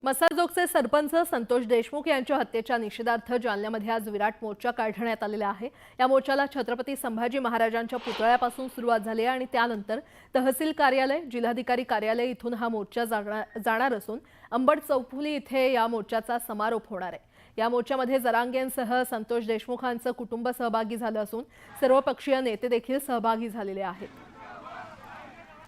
मसाजोगचे सरपंच संतोष देशमुख यांच्या हत्येच्या निषेधार्थ जालन्यामध्ये आज विराट मोर्चा काढण्यात आलेला आहे। या मोर्चाला छत्रपती संभाजी महाराजांच्या पुतळ्यापासून सुरुवात झाली आहे आणि त्यानंतर तहसील कार्यालय, जिल्हाधिकारी कार्यालय इथून हा मोर्चा जाणार असून अंबड चौफुली इथे या मोर्चाचा समारोप होणार आहे। या मोर्चामध्ये जरांगेंसह संतोष देशमुखांचं कुटुंब सहभागी झालं असून सर्वपक्षीय नेते देखील सहभागी झालेले आहेत।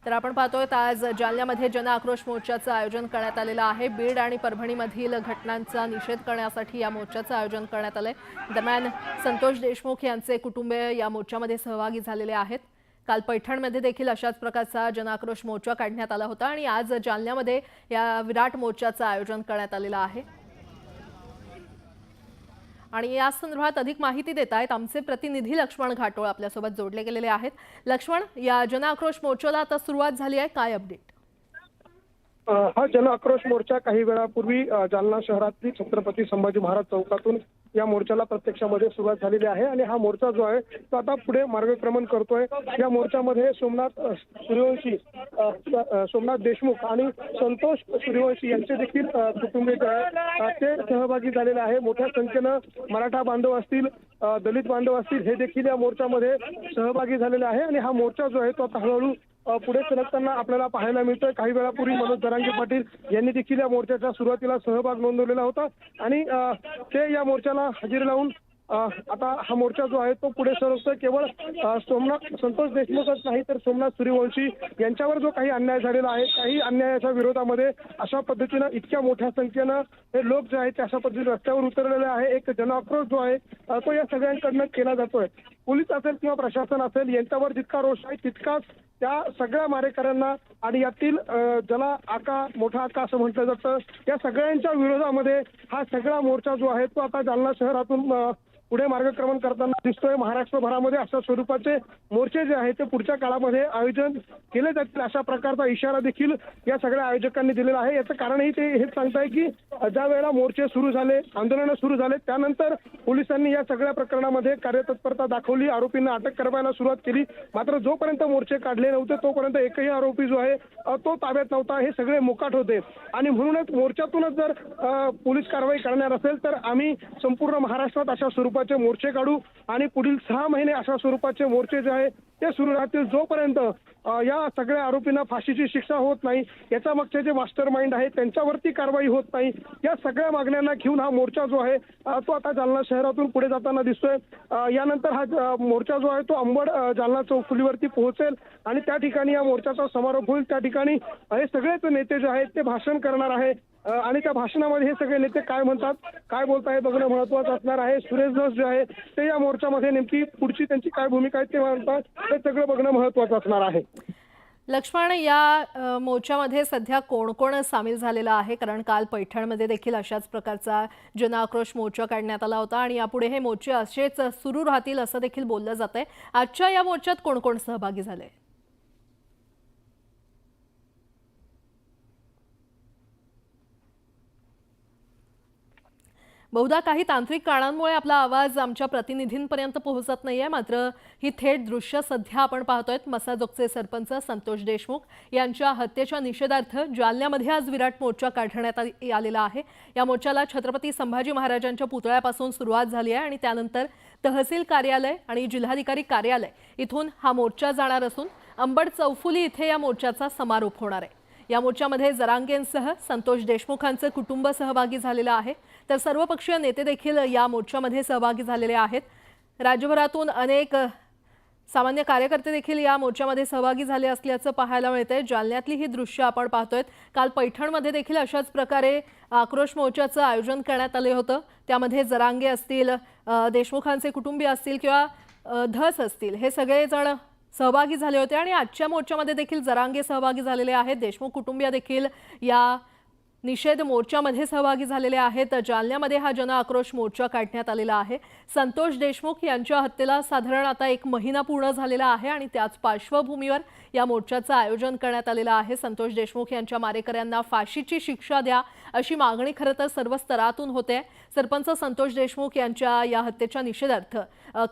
तर आपण पाहतोय आज जालन्यामध्ये जन आक्रोश मोर्चाचं आयोजन करण्यात आलेलं आहे। बीड आणि परभणीमधील घटनांचा निषेध करण्यासाठी या मोर्चाचं आयोजन करण्यात आलंय। दरम्यान संतोष देशमुख यांचे कुटुंबीय या मोर्चामध्ये सहभागी झालेले आहेत। काल पैठणमध्ये देखील अशाच प्रकारचा जन आक्रोश मोर्चा काढण्यात आला होता आणि आज जालन्यामध्ये या विराट मोर्चाचं आयोजन करण्यात आलेलं आहे। आणि या संदर्भात अधिक माहिती देत आहेत आमचे प्रतिनिधी लक्ष्मण घाटोळ आपल्यासोबत जोडले गेलेले आहेत। लक्ष्मण, या जन आक्रोश मोर्चाला आता सुरुवात झाली आहे, काय अपडेट? हा जन आक्रोश मोर्चा काही वेळापूर्वी जालना शहरातील छत्रपती संभाजी महाराज चौकातून या मोर्चाला प्रत्यक्षामध्ये सुरुवात झालेली आहे आणि हा मोर्चा जो आहे तो आता पुढे मार्गक्रमण करतोय। या मोर्चामध्ये सोमनाथ देशमुख आणि संतोष सूर्यवंशी यांचे देखील कुटुंबीय ते सहभागी झालेले आहे। मोठ्या संख्येनं मराठा बांधव असतील, दलित बांधव असतील, हे देखील या मोर्चामध्ये सहभागी झालेले आहे आणि हा मोर्चा जो आहे तो आता हळूहळू पुढे सरकताना आपल्याला पाहायला मिळतोय। काही वेळापूर्वी मनोज जरांगे पाटील यांनी देखील या मोर्चाच्या सुरुवातीला सहभाग नोंदवलेला होता आणि ते या मोर्चाला हजेरी लावून आता हा मोर्चा जो आहे तो पुढे सरकतोय। केवळ संतोष देशमुखच नाही तर सोमनाथ सूर्यवंशी यांच्यावर जो काही अन्याय झालेला आहे, काही अन्यायाच्या विरोधामध्ये अशा पद्धतीनं इतक्या मोठ्या संख्येनं हे लोक जे आहेत ते अशा पद्धतीने रस्त्यावर उतरलेले आहे। एक जनाक्रोश जो आहे तो या सगळ्यांकडनं केला जातोय। पोलीस असेल किंवा प्रशासन असेल यांच्यावर जितका रोष आहे तितकाच त्या सगळ्या मारेकऱ्यांना आणि यातील ज्याला आका मोठा आका असं म्हटलं जातं या सगळ्यांच्या विरोधामध्ये हा सगळा मोर्चा जो आहे तो आता जालना शहरातून पुढे मार्गक्रमण करताना दिसतोय। महाराष्ट्रभरामध्ये अशा स्वरूपाचे मोर्चे जे आहेत ते पुढच्या काळामध्ये आयोजन केले जातील अशा प्रकारचा इशारा देखील या सगळ्या आयोजकांनी दिलेला आहे। याचं कारणही ते हेच सांगताय की ज्या वेळेला मोर्चे सुरू झाले, आंदोलनं सुरू झाले, त्यानंतर पोलिसांनी या सगळ्या प्रकरणामध्ये कार्यतत्परता दाखवली, आरोपींना अटक करायला सुरुवात केली। मात्र जोपर्यंत मोर्चे काढले नव्हते तोपर्यंत एकही आरोपी जो आहे तो ताब्यात नव्हता। हे सगळे मोकाट होते आणि म्हणूनच मोर्चातूनच जर पोलीस कारवाई करणार असेल तर आम्ही संपूर्ण महाराष्ट्रात अशा स्वरूपाचे मोर्चे काढू आणि पुढील 6 महिने अशा स्वरूपाचे मोर्चे जे आहे ते सुरू राहतील जोपर्यंत या सगळ्या आरोपींना फाशीची शिक्षा होत नाही, याच्या मागचे जे मास्टर माइंड आहे त्यांच्यावरती कारवाई होत नाही। या सगळ्या मागण्यांना घेऊन हा मोर्चा जो आहे तो आता जालना शहरातून पुढे जाताना दिसतोय। यानंतर हा मोर्चा जो आहे तो अंबड जालना चौफुलीवरती पोहोचेल आणि त्या ठिकाणी या मोर्चाचा समारोप होईल। त्या ठिकाणी हे सगळेच नेते जे आहेत ते भाषण करणार आहे आणि त्या भाषणामध्ये हे सगळे नेते काय म्हणतात, काय बोलताय बघणं महत्त्वाचं असणार आहे। सुरेश धस जे आहे ते या मोर्चामध्ये नेमकी पुढची त्यांची काय भूमिका आहे ते म्हणतात, हे सगळं बघणं महत्त्वाचं असणार आहे। लक्ष्मण, या मोर्चामध्ये सध्या कोण कोण सामील झालेला आहे? कारण काल पैठणमध्ये देखील अशाच प्रकारचा जन आक्रोश मोर्चा काढण्यात आला होता आणि यापुढे हे मोर्चे असेच सुरू राहतील असं देखील बोललं जातंय। आजच्या या मोर्चात कोण कोण सहभागी झाले? बहुधा काही तांत्रिक कारणांमुळे आपला आवाज आमच्या प्रतिनिधींपर्यंत पोहोचत नाहीये, मात्र ही थेट दृश्य सध्या आपण पाहतोय। मसाजोगचे सरपंच संतोष देशमुख यांच्या हत्येच्या निषेधार्थ जालन्यामध्ये आज विराट मोर्चा काढण्यात आलेला आहे। या मोर्चाला छत्रपती संभाजी महाराजांच्या पुतळ्यापासून सुरुवात झाली आहे आणि त्यानंतर तहसील कार्यालय आणि जिल्हाधिकारी कार्यालय इथून हा मोर्चा जाणार असून अंबड चौफुली इथे या मोर्चाचा समारोप होणार आहे। या मोर्चामध्ये जरांगेंसह संतोष देशमुखांचे कुटुंब सहभागी झालेलं आहे तर सर्वपक्षीय नेते देखील या मोर्चामध्ये सहभागी झालेले आहेत। राज्यभरातून अनेक सामान्य कार्यकर्ते देखील या मोर्चामध्ये सहभागी झाले असल्याचं पाहायला मिळतंय। जालन्यातली ही दृश्य आपण पाहतोय। काल पैठणमध्ये देखील अशाच प्रकारे आक्रोश मोर्चाचं आयोजन करण्यात आले होतं। त्यामध्ये जरांगे असतील, देशमुखांचे कुटुंबीय असतील किंवा धस असतील, हे सगळेजण सहभागी झाले होते आणि आजच्या मोर्चामध्ये देखील जरांगे सहभागी झालेले आहेत। देशमुख कुटुंबीय देखील या निषेध मोर्चामध्ये सहभागी झालेले आहेत। जालन्यामध्ये हा जन आक्रोश मोर्चा काढण्यात आलेला आहे। संतोष देशमुख यांच्या हत्येला साधारण आता 1 महिना पूर्ण झालेला आहे आणि त्याच पार्श्वभूमीवर या मोर्चाचं आयोजन करण्यात आलेलं आहे। संतोष देशमुख यांच्या मारेकऱ्यांना फाशीची शिक्षा द्या अशी मागणी खरं तर सर्व स्तरातून होते. सरपंच संतोष देशमुख यांच्या या हत्येच्या निषेधार्थ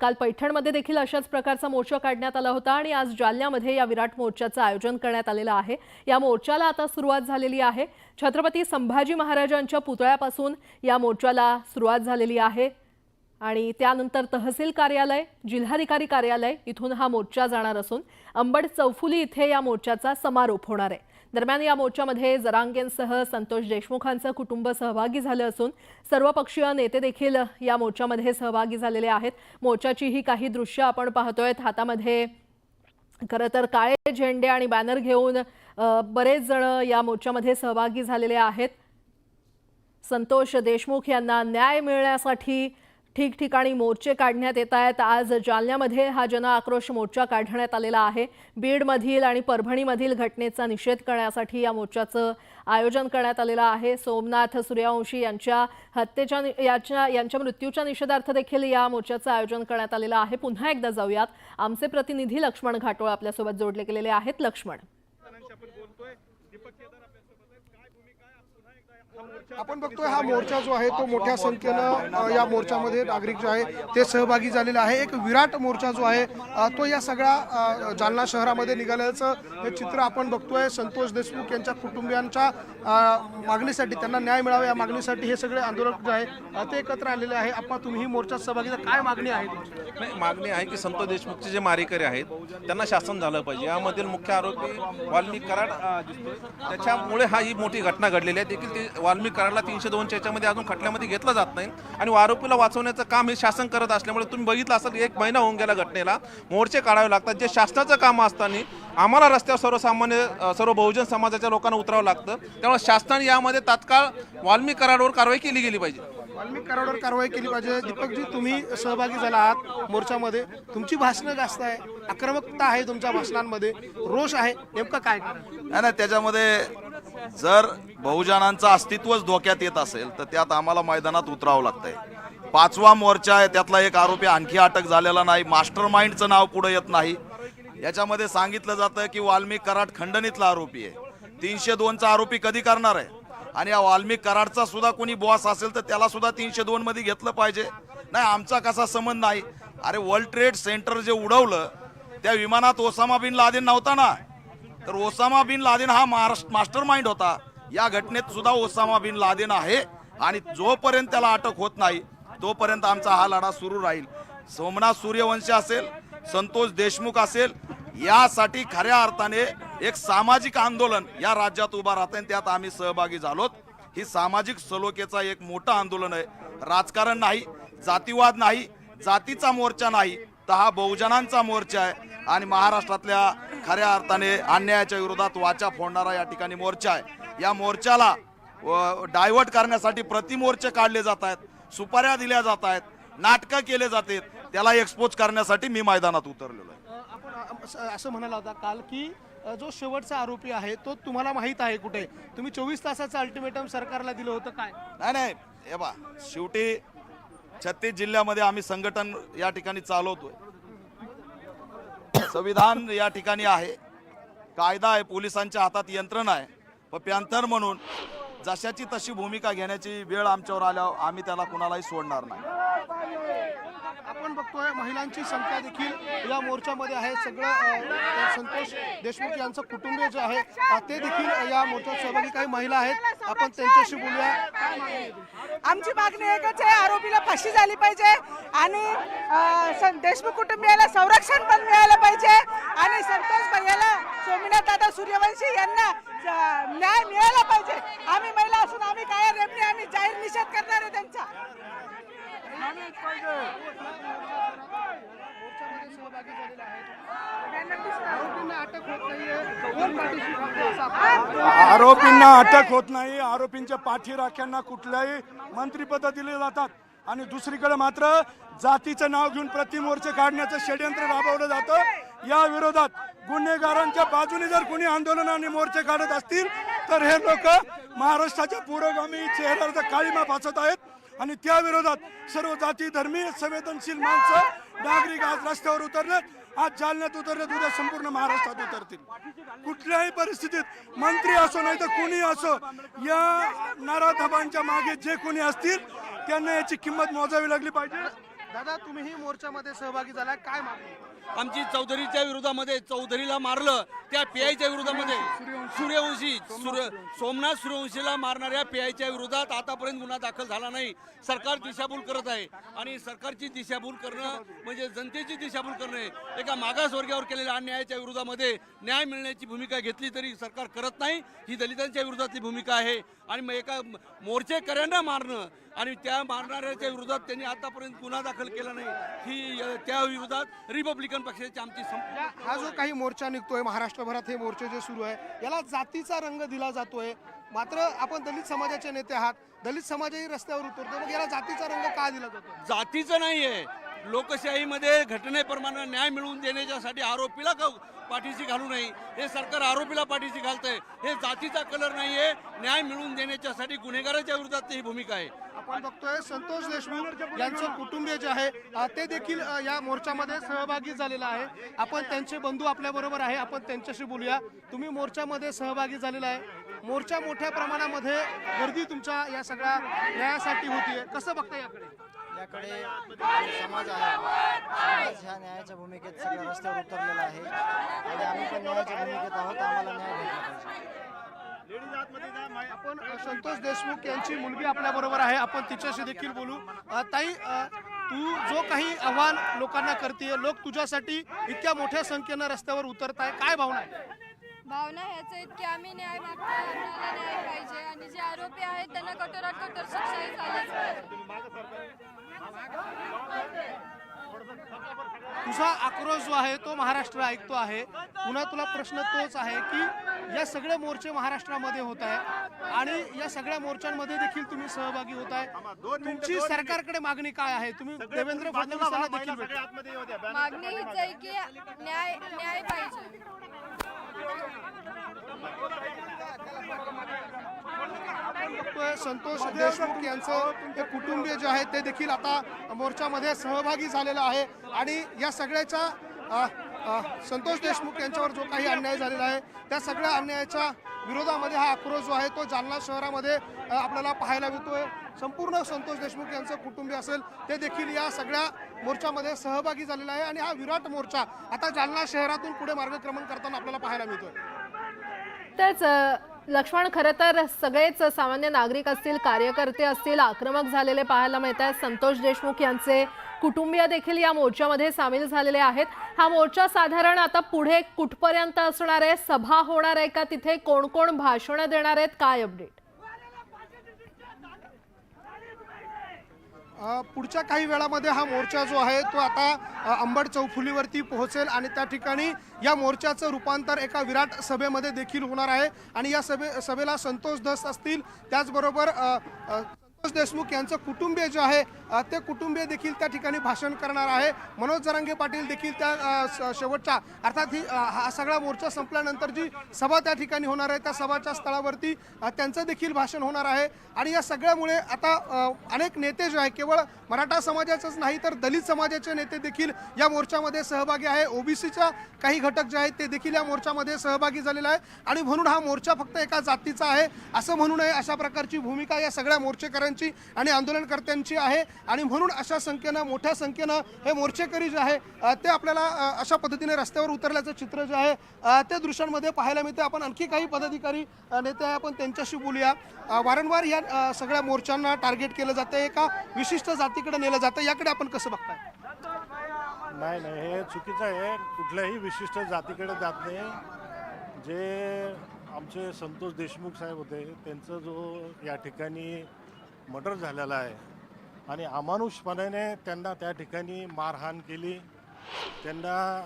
काल पैठणमध्ये देखील अशाच प्रकारचा मोर्चा काढण्यात आला होता आणि आज जालन्यामध्ये या विराट मोर्चाचं आयोजन करण्यात आलेलं आहे. या मोर्चाला आता सुरुवात झालेली आहे. छत्रपती संभाजी महाराजांच्या पुतळ्यापासून या मोर्चाला सुरुवात झालेली आहे आणि त्यानंतर तहसील कार्यालय, जिल्हाधिकारी कार्यालय इथून हा मोर्चा जाणार असून अंबड चौफुली इथे या मोर्चाचा समारोप होणार आहे. दरम्यान या मोर्चामध्ये जरांगेंसह संतोष देशमुखांचं कुटुंब सहभागी झालं असून सर्वपक्षीय नेते देखील या मोर्चामध्ये सहभागी झालेले आहेत. मोर्चाची ही काही दृश्य आपण पाहतोय. हातामध्ये खरं तर काळे झेंडे आणि बॅनर घेऊन बरेच जण या मोर्चामध्ये सहभागी झालेले आहेत. संतोष देशमुख यांना न्याय मिळण्यासाठी ठिकठिकाणी मोर्चे काढण्यात येत आहेत. आज जालन्यामध्ये हा जन आक्रोश मोर्चा काढण्यात आलेला आहे. बीडमधील आणि परभणीमधील घटनेचा निषेध करण्यासाठी या मोर्चाचं आयोजन करण्यात आलेलं आहे. सोमनाथ सूर्यवंशी यांच्या यांच्या मृत्यूच्या निषेधार्थ देखील या मोर्चाचं आयोजन करण्यात आलेलं आहे. पुन्हा एकदा जाऊयात. आमचे प्रतिनिधी लक्ष्मण घाटोळ आपल्यासोबत जोडले गेलेले आहेत. लक्ष्मण, आपण बघतोय हा मोर्चा जो आहे तो मोठ्या संख्येनं या मोर्चामध्ये नागरिक जे आहे ते सहभागी झालेले आहे. एक विराट मोर्चा जो आहे तो या सगळ्या जालना शहरामध्ये निघाल्याचं हे चित्र आपण बघतोय. संतोष देशमुख यांच्या कुटुंबियांच्या मागणीसाठी, त्यांना न्याय मिळावा या मागणीसाठी हे सगळे आंदोलक जे आहे ते एकत्र आलेले आहे. आपण तुम्ही मोर्चात सहभागी झाला, काय मागणी आहे तुमची? नाही, मागणी आहे की संतोष देशमुखचे जे मारेकरी आहेत त्यांना शासन झालं पाहिजे. यामधील मुख्य आरोपी वाल्मिक कराड दिसतोय, त्याच्यामुळे हा ही मोठी घटना घडलेली आहे. देखील ते वाल्मिक कराडला 302 याच्यामध्ये अजून खटल्यामध्ये घेतलं जात नाही आणि आरोपीला वाचवण्याचं काम हे शासन करत असल्यामुळे तुम्ही बघितलं असेल 1 महिना होऊन गेला घटनेला. मोर्चे काढावे लागतात जे शासनाचं काम असताना आम्हाला रस्त्यावर सर्वसामान्य सर्व बहुजन समाजाच्या लोकांना उतरावं लागतं. त्यामुळे शासनाने यामध्ये तात्काळ वाल्मिक कराडवर कारवाई केली गेली पाहिजे. वाल्मिक कराडवर कारवाई केली पाहिजे. दीपकजी, तुम्ही सहभागी झाला आहात मोर्चामध्ये, तुमची भाषणं जास्त आहे, आक्रमकता आहे तुमच्या भाषणांमध्ये, रोष आहे, नेमकं काय? नाही, त्याच्यामध्ये जर बहुजनांचं अस्तित्वच धोक्यात येत असेल तर त्यात आम्हाला मैदानात उतरावं लागतंय. 5वा मोर्चा आहे, त्यातला एक आरोपी आणखी अटक झालेला नाही. मास्टर माइंडचं नाव पुढे येत नाही. याच्यामध्ये सांगितलं जातं की वाल्मिक कराड खंडणीतला आरोपी आहे. 302चा आरोपी कधी करणार आहे? आणि या वाल्मिक कराडचा सुद्धा कोणी बॉस असेल तर त्याला सुद्धा 302 मध्ये घेतलं पाहिजे. नाही, आमचा कसा संबंध नाही. अरे, वर्ल्ड ट्रेड सेंटर जे उडवलं त्या विमानात ओसामा बिन लादेन नव्हता ना, तर ओसामा बिन लादेन हा मास्टर माइंड होता. या घटनेत सुद्धा ओसामा बिन लादेन आहे आणि जोपर्यंत त्याला अटक होत नाही तोपर्यंत आमचा हा लढा सुरू राहील. सोमनाथ सूर्यवंशी असेल, संतोष देशमुख असेल, यासाठी खऱ्या अर्थाने एक सामाजिक आंदोलन या राज्यात उभा राहत आहे. त्यात आम्ही सहभागी झालोत. ही सामाजिक सलोख्याचा एक मोठं आंदोलन आहे. राजकारण नाही, जातीवाद नाही, जातीचा मोर्चा नाही, तर हा बहुजनांचा मोर्चा आहे आणि महाराष्ट्रातल्या खऱ्या अर्थाने अन्यायाच्या विरोधात वाचा फोडणारा या ठिकाणी मोर्चा आहे. या मोर्चाला डायव्हर्ट करण्यासाठी प्रतिमोर्चे काढले जात आहेत, सुपाऱ्या दिल्या जात आहेत, नाटकं केले जातात. त्याला एक्सपोज करण्यासाठी मी मैदानात उतरलेलो आहे. आपण असं म्हणाला होता काल की जो शेवटचा आरोपी आहे तो तुम्हाला माहित आहे कुठे? तुम्ही 24 तासाचं अल्टिमेटम सरकारला दिलं होतं. काय? नाही, हे बा, शेवटी 36 जिल्ह्यामध्ये आम्ही संघटन या ठिकाणी चालवतोय. संविधान या ठिकाणी आहे, कायदा आहे, पोलिसांच्या हातात यंत्रणा आहे. पण पॅंथर म्हणून जशाची तशी भूमिका घेण्याची वेळ आमच्यावर आल्यावर आम्ही त्याला कुणालाही सोडणार नाही. आपण बघतोय महिलांची संख्या देखील या मोर्चामध्ये आहे. सगळं संतोष देशमुख यांचं कुटुंबीय जे आहे ते देखील या मोर्चात सहभागी. काही महिला आहेत, आपण त्यांच्याशी बोलूया. आमची मागणी एकच आहे, आरोपीला फाशी झाली पाहिजे आणि देशमुख कुटुंबियाला संरक्षण पण मिळालं पाहिजे आणि संतोष भैयाला, सोमनाथ दादा सूर्यवंशी यांना न्याय मिळाला पाहिजे. आम्ही महिला असून आम्ही काय रेपणे, आम्ही जाहीर निषेध करणार आहे त्यांचा. आरोपींना अटक होत नाही. आरोपींच्या पाठीराख्यांना कुठल्याही मंत्रिपद दिले जातात आणि दुसरीकडे मात्र जातीचं नाव घेऊन प्रतिमोर्चे काढण्याचं षडयंत्र राबवलं जातं. या विरोधात गुन्हेगारांच्या बाजूने जर कोणी आंदोलन आणि मोर्चे काढत असतील तर हे लोक महाराष्ट्राच्या पुरोगामी चेहऱ्यावर काळीमा फासत आहेत आणि त्या विरोधात सर्व जाती धर्मीय संवेदनशील माणसं नागरिक आज रस्त्यावर उतरलेत आज जालन्यात उतरले उद्या संपूर्ण महाराष्ट्रात उतरतील। कुठल्याही परिस्थितीत मंत्री असो नाही तर कोणी असो, या नाराधबांच्या मागे जे कोणी असतील त्यांना याची किंमत मोजावी लागली पाहिजे। दादा, तुम्हीही मोर्चामध्ये सहभागी झाला, काय मागणी? आमची चौधरीच्या विरोधामध्ये, चौधरीला मारलं त्या पीआयच्या विरोधामध्ये, सोमनाथ सूर्यवंशीला मारणाऱ्या पीआयच्या विरोधात आतापर्यंत गुन्हा दाखल झाला नाही। सरकार दिशाभूल करत आहे आणि सरकारची दिशाभूल करणं म्हणजे जनतेची दिशाभूल करणे। एका मागासवर्गावर केलेल्या अन्यायाच्या विरोधामध्ये न्याय मिळण्याची भूमिका घेतली तरी सरकार करत नाही, ही दलितांच्या विरोधातली भूमिका आहे। आणि मग एका मोर्चेकऱ्यांना मारणं आणि त्या मारणाऱ्याच्या विरोधात त्यांनी आतापर्यंत गुन्हा दाखल केला नाही, ही त्या विरोधात रिपब्लिकन पक्षाची आमची हा जो काही मोर्चा निघतोय महाराष्ट्रभरात, हे मोर्चे जे सुरू आहे याला जातीचा रंग दिला जातोय, मात्र आपण दलित समाजाचे नेते आहात, दलित समाजही रस्त्यावर उतरतो, मग याला जातीचा रंग का दिला जातो? जातीचं नाहीये, लोकशाहीमध्ये घटनेप्रमाणे न्याय मिळवून देण्याच्यासाठी आरोपीला पाठीशी घालू नये, हे सरकार आरोपीला पाठीशी घालतंय। हे जातीचा कलर नाहीये, न्याय मिळवून देण्याच्यासाठी गुन्हेगाराच्या विरोधात ही भूमिका आहे। आपण बघतोय संतोष देशमुख यांचं कुटुंबीय जे आहे ते देखील या मोर्चामध्ये सहभागी झालेला आहे। आपण त्यांचे बंधू आपल्या बरोबर आहे, आपण त्यांच्याशी बोलूया। तुम्ही मोर्चामध्ये सहभागी झालेला आहे, मोर्चा मोठ्या प्रमाणामध्ये गर्दी तुमच्या या सगळ्या न्यायासाठी होतीये, कसं बघता याकडे? याकडे समाज आहे, समाज ह्या न्यायाच्या भूमिकेत सगळ्या रस्त्यावर उतरलेला आहे आणि आम्ही पण न्यायाच्या भूमिकेत आहोत, आम्हाला न्याय भेटला पाहिजे। आपण संतोष देशमुख यांची मुलगी आपल्या बरोबर आहे, आपण तिच्याशी देखील बोलू। ताई, तू जो काही आव्हान लोकांना करतेय, लोक तुझ्यासाठी इतक्या मोठ्या संख्येनं रस्त्यावर उतरत आहे, काय भावना आहे? भावना ह्याच आहेत की आम्ही न्याय मागतो, आम्हाला न्याय पाहिजे आणि जे आरोपी आहेत त्यांना कठोरात कठोर शिक्षाही झालीच पाहिजे। तुझा आक्रोश जो आहे तो महाराष्ट्र ऐकतो आहे। पुन्हा तुला प्रश्न तोच आहे की या सगळे मोर्चे महाराष्ट्रामध्ये होत आहे आणि या सगळ्या मोर्चांमध्ये देखील तुम्ही सहभागी होत आहे, तुमची सरकारकडे मागणी काय आहे? तुम्ही देवेंद्र फडणवीसांना देखील भेटला, मागणी हीच आहे की न्याय पाहिजे। संतोष देशमुख यांचं हे कुटुंबीय जे आहे ते देखील आता मोर्चामध्ये सहभागी झालेलं आहे आणि या सगळ्याच्या संतोष देशमुख यांच्यावर जो काही अन्याय झालेला आहे त्या सगळ्या अन्यायाच्या विरोधामध्ये हा आक्रोश जो आहे तो जालना शहरामध्ये आपल्याला पाहायला मिळतोय। संपूर्ण संतोष देशमुख यांचं कुटुंबीय असेल ते देखील या सगळ्या मोर्चामध्ये सहभागी झालेला आहे आणि हा विराट मोर्चा आता जालना शहरातून पुढे मार्गक्रमण करताना आपल्याला पाहायला मिळतोय। तेच लक्ष्मण, खरं तर सगळेच सामान्य नागरिक असतील, कार्यकर्ते असतील, आक्रमक झालेले पाहायला मिळत आहेत। संतोष देशमुख यांचे कुटुंबीय देखील या मोर्चामध्ये सामील झालेले आहेत। हा मोर्चा साधारण आता पुढे कुठपर्यंत असणार आहे? सभा होणार आहे का तिथे? कोण कोण भाषणं देणार आहेत? काय अपडेट? पुढच्या काही वेळामध्ये हा मोर्चा जो आहे तो आता अंबड चौफुलीवरती पोहोचेल आणि त्या ठिकाणी या मोर्चाचं रूपांतर एका विराट सभेमध्ये देखील होणार आहे आणि या सभेला संतोष दस असतील, त्याचबरोबर संतोष देशमुख यांचं कुटुंबीय जे आहे ते कुटुंबीय देखील त्या ठिकाणी भाषण करणार आहे। मनोज जरांगे पाटील देखील त्या शेवटच्या अर्थात हा सगळा मोर्चा संपल्यानंतर जी सभा त्या ठिकाणी होणार आहे त्या सभाच्या स्थळावरती त्यांचं देखील भाषण होणार आहे आणि या सगळ्यामुळे आता अनेक नेते जे आहे, केवळ मराठा समाजाचंच नाही तर दलित समाजाचे नेते देखील या मोर्चामध्ये सहभागी आहे, ओबीसीच्या काही घटक जे आहेत ते देखील या मोर्चामध्ये सहभागी झालेला आहे आणि म्हणून हा मोर्चा फक्त एका जातीचा आहे असं म्हणू नये, अशा प्रकारची भूमिका या सगळ्या मोर्चेकऱ्यांची आणि आंदोलनकर्त्यांची आहे आणि म्हणून अशा संख्येनं, मोठ्या संख्येनं हे मोर्चेकरी जे आहे ते आपल्याला अशा पद्धतीने रस्त्यावर उतरल्याचं चित्र जे आहे ते दृश्यांमध्ये पाहायला मिळते। आपण आणखी काही पदाधिकारी नेते आहे, आपण त्यांच्याशी बोलूया। वारंवार या सगळ्या मोर्चांना टार्गेट केलं जातं, एका विशिष्ट जातीकडे नेलं जातं, याकडे आपण कसं बघताय? नाही, हे चुकीचं आहे, कुठल्याही विशिष्ट जातीकडे जात नाही। जे आमचे संतोष देशमुख साहेब होते त्यांचं जो या ठिकाणी मर्डर झालेला आहे आणि अमानुषपणाने त्यांना त्या ठिकाणी मारहाण केली, त्यांना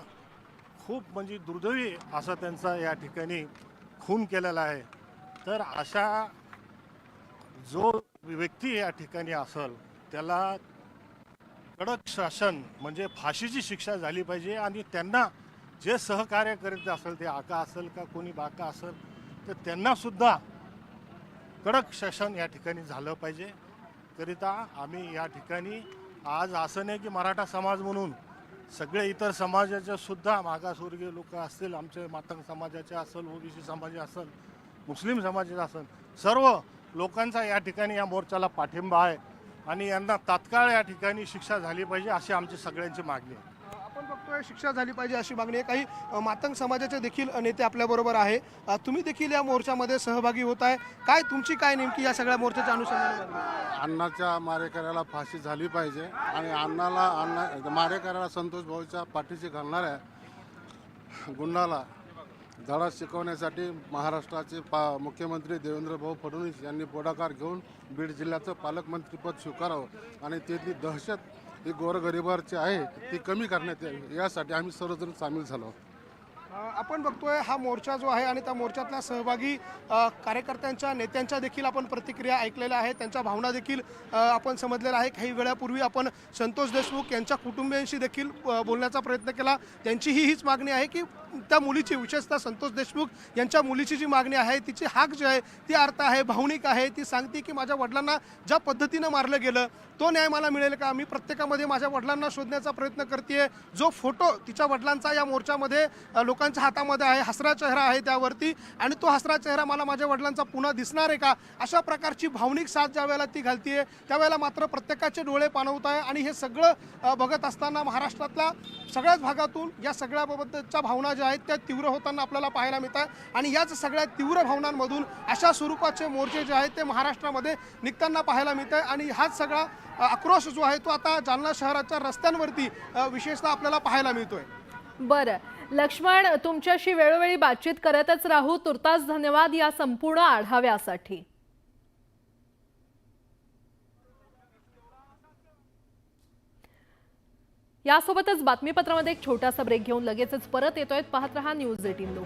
खूप म्हणजे दुर्दैवी असा त्यांचा या ठिकाणी खून केलेला आहे। तर अशा जो व्यक्ती या ठिकाणी असेल त्याला कडक शासन म्हणजे फाशीची शिक्षा झाली पाहिजे आणि त्यांना जे सहकार्य करीत असेल, ते आका असेल का कोणी बाका असेल, तर त्यांनासुद्धा कडक शासन या ठिकाणी झालं पाहिजे। करिता आम्ही या ठिकाणी आज असं नाही की मराठा समाज म्हणून सगळे इतर समाजाचे सुद्धा मागासवर्गीय लोक असतील, आमचे मातंग समाजाचे असेल, ओबीसी समाज असेल, मुस्लिम समाजाचे असेल, सर्व लोकांचा या ठिकाणी या मोर्चाला पाठिंबा आहे आणि यांना तात्काळ या ठिकाणी शिक्षा झाली पाहिजे अशी आमची सगळ्यांची मागणी आहे. आपण बघतोय शिक्षा झाली पाहिजे अशी मागणी आहे. काही मातंग समाजाचे देखील नेते आपल्याबरोबर आहे. तुम्ही देखील या मोर्चामध्ये सहभागी होत आहे. काय तुमची काय नेमकी या सगळ्या मोर्चाच्या अनुषंगाने मागणी आहे? अण्णाच्या मारेकऱ्याला फाशी झाली पाहिजे आणि अण्णा मारेकऱ्याला संतोष भाऊच्या पाठीशी घालणाऱ्या गुंडाला धडा शिकवण्यासाठी महाराष्ट्राचे मुख्यमंत्री देवेंद्र भाऊ फडणवीस यांनी पुढाकार घेऊन बीड जिल्ह्याचं पालकमंत्रीपद स्वीकारावं आणि तेथली दहशत ही गोरगरिबाची आहे ती कमी करण्यात यावी यासाठी आम्ही सर्वजण सामील झालो. आपण बघतोय हा मोर्चा जो आहे आणि त्या मोर्चातल्या सहभागी कार्यकर्त्यांच्या नेत्यांच्या देखील आपण प्रतिक्रिया ऐकलेल्या आहेत. त्यांच्या भावना देखील आपण समजलेल्या आहे. काही वेळापूर्वी आपण संतोष देशमुख यांच्या कुटुंबियांशी देखील बोलण्याचा प्रयत्न केला. त्यांचीही हीच मागणी आहे की त्या मुलीची, विशेषतः संतोष देशमुख यांच्या मुलीची जी मागणी आहे, तिची हाक जी आहे ती अर्थ आहे, भावनिक आहे. ती सांगते की माझ्या वडिलांना ज्या पद्धतीनं मारलं गेलं तो न्याय मला मिळेल का? मी प्रत्येकामध्ये माझ्या वडिलांना शोधण्याचा प्रयत्न करते. जो फोटो तिच्या वडिलांचा या मोर्चामध्ये लोकांच्या हातामध्ये आहे, हसरा चेहरा आहे त्यावरती, आणि तो हसरा चेहरा मला माझ्या वडिलांचा पुन्हा दिसणार आहे का? अशा प्रकारची भावनिक साथ ज्या वेळेला ती घालतीये त्यावेळेला मात्र प्रत्येकाचे डोळे पाणवत आहे. आणि हे सगळं बघत असताना महाराष्ट्रातल्या सगळ्याच भागातून या सगळ्याबाबतच्या भावना ज्या आहेत त्या तीव्र होताना आपल्याला पाहायला मिळत आहे. आणि याच सगळ्या तीव्र भावनांमधून अशा स्वरूपाचे मोर्चे जे आहेत ते महाराष्ट्रामध्ये निघताना पाहायला मिळत आहे. आणि हाच सगळा आक्रोश जो आहे तो आता जालना शहराच्या रस्त्यांवरती विशेषतः आपल्याला पाहायला मिळतोय. बरं लक्ष्मण, तुमच्याशी वेळोवेळी बातचीत करतच राहू. तुर्तास धन्यवाद या संपूर्ण आढाव्यासाठी. यासोबतच बातमीपत्रामध्ये एक छोटासा ब्रेक घेऊन लगेचच परत येतोय. पाहत रहा न्यूज 18 लोक.